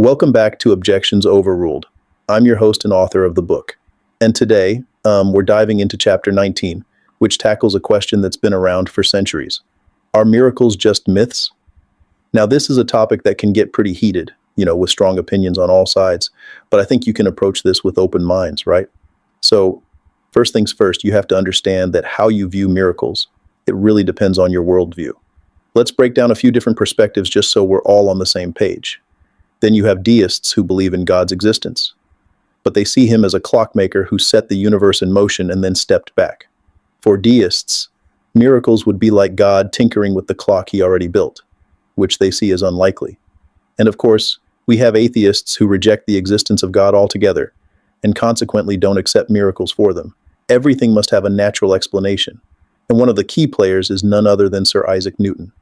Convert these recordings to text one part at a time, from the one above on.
Welcome back to Objections Overruled. I'm your host and author of the book. And today, we're diving into chapter 19, which tackles a question that's been around for centuries. Are miracles just myths? Now, this is a topic that can get pretty heated, with strong opinions on all sides, but I think you can approach this with open minds, right? So, first things first, you have to understand that how you view miracles, it really depends on your worldview. Let's break down a few different perspectives just so we're all on the same page. Then you have deists who believe in God's existence, but they see him as a clockmaker who set the universe in motion and then stepped back. For deists, miracles would be like God tinkering with the clock he already built, which they see as unlikely. And of course, we have atheists who reject the existence of God altogether and consequently don't accept miracles for them. Everything must have a natural explanation, and one of the key players is none other than Sir Isaac Newton.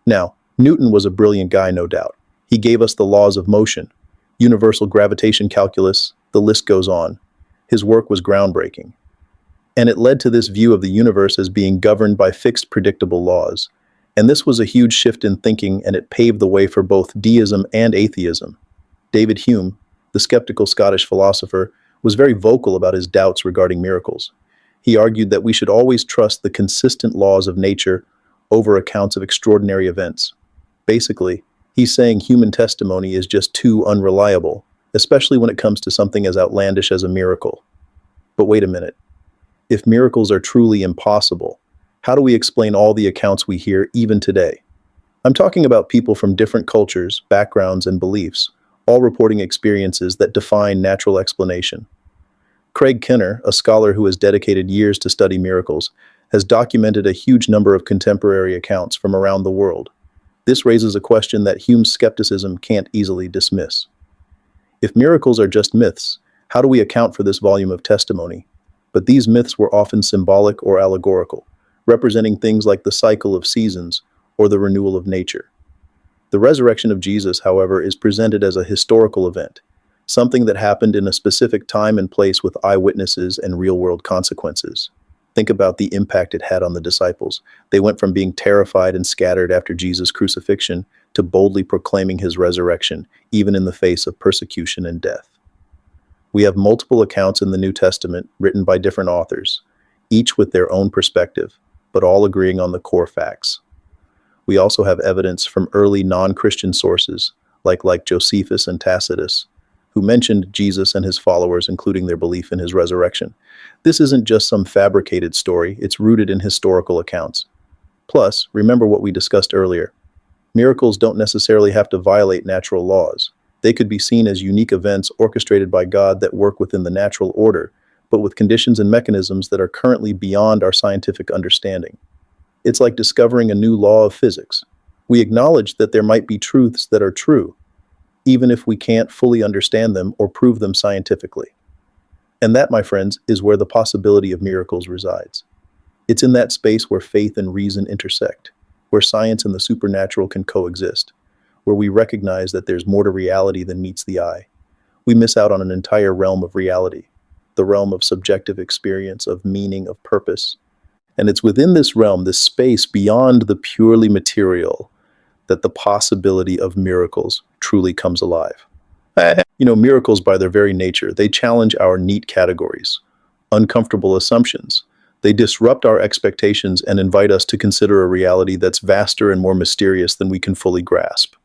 Now, Newton was a brilliant guy, no doubt. He gave us the laws of motion, universal gravitation calculus, the list goes on. His work was groundbreaking. And it led to this view of the universe as being governed by fixed predictable laws. And this was a huge shift in thinking, and it paved the way for both deism and atheism. David Hume, the skeptical Scottish philosopher, was very vocal about his doubts regarding miracles. He argued that we should always trust the consistent laws of nature over accounts of extraordinary events. Basically, he's saying human testimony is just too unreliable, especially when it comes to something as outlandish as a miracle. But wait a minute. If miracles are truly impossible, how do we explain all the accounts we hear even today? I'm talking about people from different cultures, backgrounds, and beliefs, all reporting experiences that defy natural explanation. Craig Kinner, a scholar who has dedicated years to study miracles, has documented a huge number of contemporary accounts from around the world. This raises a question that Hume's skepticism can't easily dismiss. If miracles are just myths, how do we account for this volume of testimony? But these myths were often symbolic or allegorical, representing things like the cycle of seasons or the renewal of nature. The resurrection of Jesus, however, is presented as a historical event, something that happened in a specific time and place with eyewitnesses and real-world consequences. Think about the impact it had on the disciples. They went from being terrified and scattered after Jesus' crucifixion to boldly proclaiming his resurrection, even in the face of persecution and death. We have multiple accounts in the New Testament written by different authors, each with their own perspective, but all agreeing on the core facts. We also have evidence from early non-Christian sources, like Josephus and Tacitus, who mentioned Jesus and his followers, including their belief in his resurrection. This isn't just some fabricated story, it's rooted in historical accounts. Plus, remember what we discussed earlier. Miracles don't necessarily have to violate natural laws. They could be seen as unique events orchestrated by God that work within the natural order, but with conditions and mechanisms that are currently beyond our scientific understanding. It's like discovering a new law of physics. We acknowledge that there might be truths that are true, even if we can't fully understand them or prove them scientifically. And that, my friends, is where the possibility of miracles resides. It's in that space where faith and reason intersect, where science and the supernatural can coexist, where we recognize that there's more to reality than meets the eye. We miss out on an entire realm of reality, the realm of subjective experience, of meaning, of purpose. And it's within this realm, this space beyond the purely material, that the possibility of miracles truly comes alive. Miracles by their very nature, they challenge our neat categories, uncomfortable assumptions. They disrupt our expectations and invite us to consider a reality that's vaster and more mysterious than we can fully grasp.